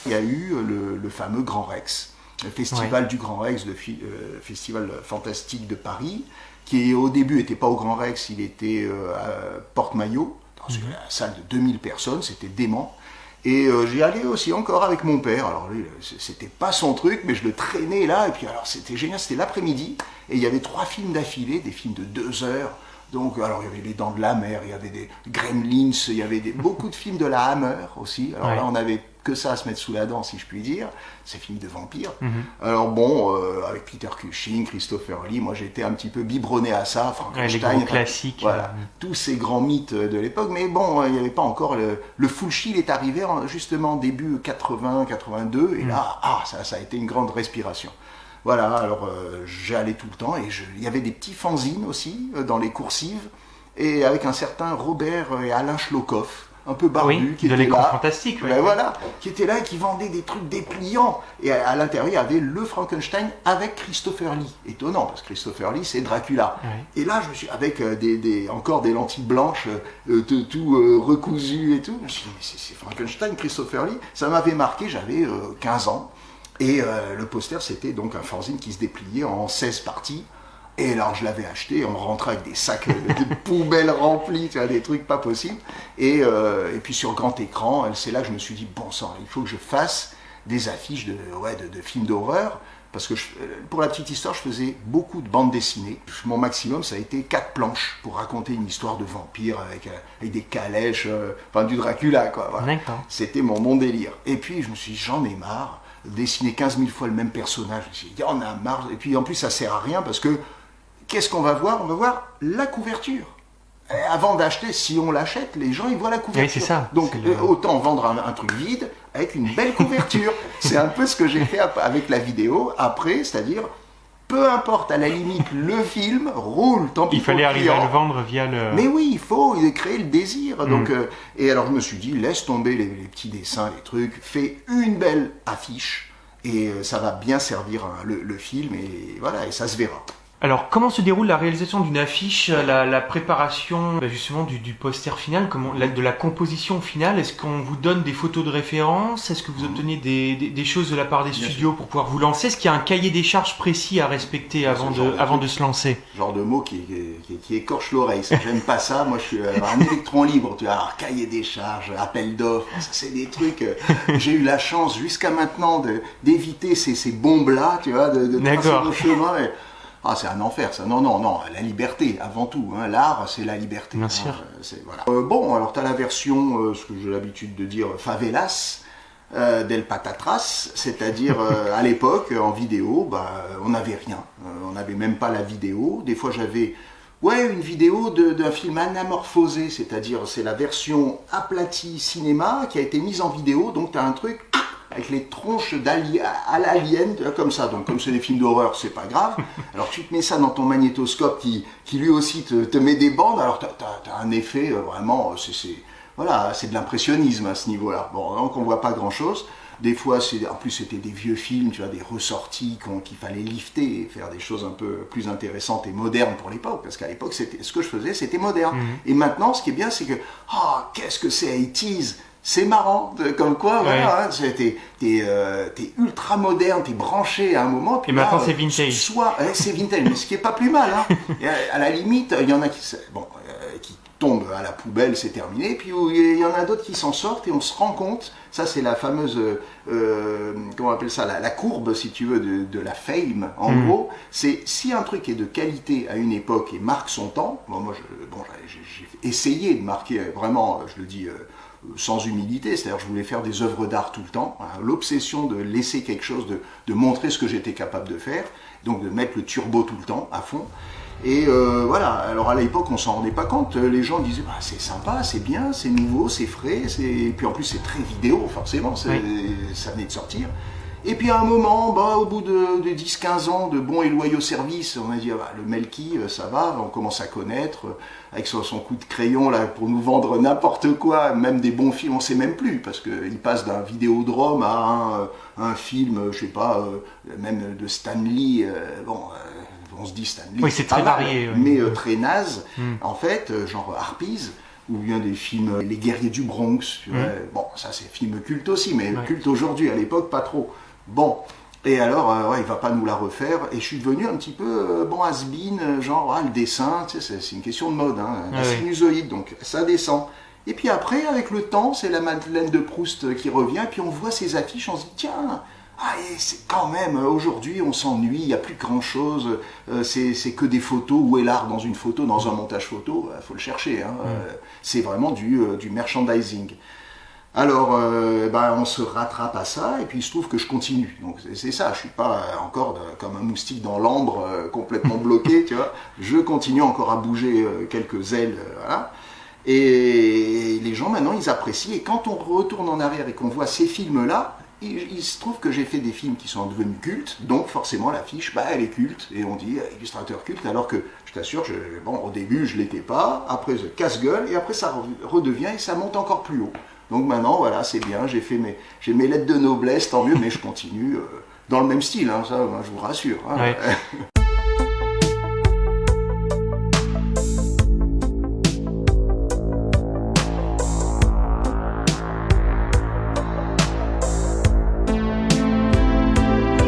Il y a eu le fameux Grand Rex, le festival du Grand Rex, le festival fantastique de Paris, qui au début n'était pas au Grand Rex, il était à Porte-Maillot, dans une salle de 2000 personnes, c'était dément. Et j'y allais aussi encore avec mon père. Alors lui, c'était pas son truc, mais je le traînais là, et puis alors c'était génial, c'était l'après-midi, et il y avait 3 films d'affilée, des films de 2 heures. Donc, alors il y avait Les Dents de la Mer, il y avait des Gremlins, il y avait beaucoup de films de la Hammer aussi. Alors là, on avait que ça à se mettre sous la dent, si je puis dire, ces films de vampires. Alors bon, avec Peter Cushing, Christopher Lee, moi j'étais un petit peu biberonné à ça, Frankenstein, les gros classiques. Voilà, tous ces grands mythes de l'époque, mais bon, il n'y avait pas encore le Fulci, il est arrivé justement début 80, 82, et là, ça a été une grande respiration. Voilà, alors j'allais tout le temps, et il y avait des petits fanzines aussi, dans les coursives, et avec un certain Robert et Alain Schlokoff, un peu barbu, qui de était l'écran là, fantastique, voilà, qui était là et qui vendait des trucs dépliants. Et à l'intérieur, il y avait le Frankenstein avec Christopher Lee. Étonnant, parce que Christopher Lee, c'est Dracula. Et là, je me suis, avec encore des lentilles blanches, tout recousues et tout, je me suis dit, mais c'est Frankenstein, Christopher Lee. Ça m'avait marqué, j'avais 15 ans. Et le poster, c'était donc un fanzine qui se dépliait en 16 parties. Et alors je l'avais acheté, on rentrait avec des sacs de poubelles remplis, tu vois, des trucs pas possibles. Et puis sur grand écran, c'est là que je me suis dit, bon sang, il faut que je fasse des affiches de films d'horreur. Parce que pour la petite histoire, je faisais beaucoup de bandes dessinées. Mon maximum, ça a été 4 planches pour raconter une histoire de vampire avec des calèches, enfin du Dracula, quoi. Voilà. C'était mon délire. Et puis je me suis dit, j'en ai marre. Dessiner 15 000 fois le même personnage. Je me suis dit, on a marre. Et puis en plus, ça sert à rien parce que qu'est-ce qu'on va voir? On va voir la couverture. Et avant d'acheter, si on l'achète, les gens ils voient la couverture. Oui, c'est ça. Donc autant vendre un truc vide avec une belle couverture. C'est un peu ce que j'ai fait avec la vidéo après, c'est-à-dire peu importe, à la limite, le film roule, tant pis. Il fallait arriver à le vendre via le... Mais oui, il faut créer le désir. Donc, et alors je me suis dit, laisse tomber les petits dessins, les trucs, fais une belle affiche et ça va bien servir le film et voilà, et ça se verra. Alors, comment se déroule la réalisation d'une affiche, la préparation justement du poster final, de la composition finale? Est-ce qu'on vous donne des photos de référence? Est-ce que vous obtenez des choses de la part des studios pour pouvoir vous lancer? Est-ce qu'il y a un cahier des charges précis à respecter avant de se lancer? Genre de mot qui écorche l'oreille, ça, j'aime pas ça. Moi, je suis un électron libre, tu vois, alors, cahier des charges, appel d'offres, ça c'est des trucs... j'ai eu la chance jusqu'à maintenant d'éviter ces bombes-là, tu vois, de tracer le chemin. Ah, c'est un enfer, ça. Non, la liberté, avant tout. Hein. L'art, c'est la liberté. Bien sûr. Voilà. Bon, alors, tu as la version, ce que j'ai l'habitude de dire, favelas, del patatras, c'est-à-dire, à l'époque, en vidéo, on n'avait rien. On n'avait même pas la vidéo. Des fois, j'avais une vidéo d'un film anamorphosé, c'est-à-dire, c'est la version aplatie cinéma qui a été mise en vidéo. Donc, tu as un truc... avec les tronches à l'alien, comme ça. Donc, comme c'est des films d'horreur, c'est pas grave. Alors, tu te mets ça dans ton magnétoscope qui lui aussi te met des bandes. Alors, t'as un effet vraiment... c'est de l'impressionnisme à ce niveau-là. Bon, donc, on voit pas grand-chose. Des fois, en plus, c'était des vieux films, tu vois, des ressorties qu'il fallait lifter et faire des choses un peu plus intéressantes et modernes pour l'époque. Parce qu'à l'époque, ce que je faisais, c'était moderne. Et maintenant, ce qui est bien, c'est que... qu'est-ce que c'est 80s? C'est marrant, comme quoi, voilà, hein, t'es ultra moderne, t'es branché à un moment. Puis et là, maintenant c'est vintage. C'est vintage, mais ce qui est pas plus mal. Hein. Et à la limite, il y en a qui tombent à la poubelle, c'est terminé. Puis il y en a d'autres qui s'en sortent et on se rend compte. Ça, c'est la fameuse, comment on appelle ça, la courbe, si tu veux, de la fame. En gros, c'est si un truc est de qualité à une époque et marque son temps. Moi, j'ai essayé de marquer vraiment, je le dis. Sans humilité, c'est-à-dire je voulais faire des œuvres d'art tout le temps, hein, l'obsession de laisser quelque chose, de montrer ce que j'étais capable de faire, donc de mettre le turbo tout le temps, à fond. Et voilà, alors à l'époque on s'en rendait pas compte, les gens disaient c'est sympa, c'est bien, c'est nouveau, c'est frais, et puis en plus c'est très vidéo, forcément, ça venait de sortir. Et puis à un moment, au bout de 10-15 ans de bons et loyaux services, on a dit, le Melki, ça va, on commence à connaître, avec son coup de crayon là, pour nous vendre n'importe quoi, même des bons films, on ne sait même plus, parce qu'il passe d'un Vidéodrome à un film, je sais pas, même de Stan Lee, on se dit Stan Lee, oui, c'est très varié, mais très naze, en fait, genre Harpies, ou bien des films Les Guerriers du Bronx, bon, ça c'est film culte aussi, mais culte aujourd'hui, à l'époque pas trop. Bon, et alors, il va pas nous la refaire, et je suis devenu un petit peu, has-been, genre, le dessin, tu sais, c'est une question de mode, la sinusoïde, donc ça descend. Et puis après, avec le temps, c'est la Madeleine de Proust qui revient, puis on voit ces affiches, on se dit, tiens, et c'est quand même, aujourd'hui, on s'ennuie, il n'y a plus grand-chose, c'est que des photos, où est l'art dans une photo, dans un montage photo, faut le chercher, c'est vraiment du merchandising. Alors, on se rattrape à ça, et puis il se trouve que je continue. Donc c'est ça, je suis pas encore comme un moustique dans l'ambre, complètement bloqué, tu vois. Je continue encore à bouger quelques ailes, voilà. Et les gens maintenant, ils apprécient. Et quand on retourne en arrière et qu'on voit ces films-là, il se trouve que j'ai fait des films qui sont devenus cultes, donc forcément l'affiche, elle est culte, et on dit illustrateur culte, alors que je t'assure, au début je l'étais pas, après je casse-gueule, et après ça redevient et ça monte encore plus haut. Donc maintenant, voilà, c'est bien, j'ai mes lettres de noblesse, tant mieux, mais je continue dans le même style, ça, je vous rassure. Ouais.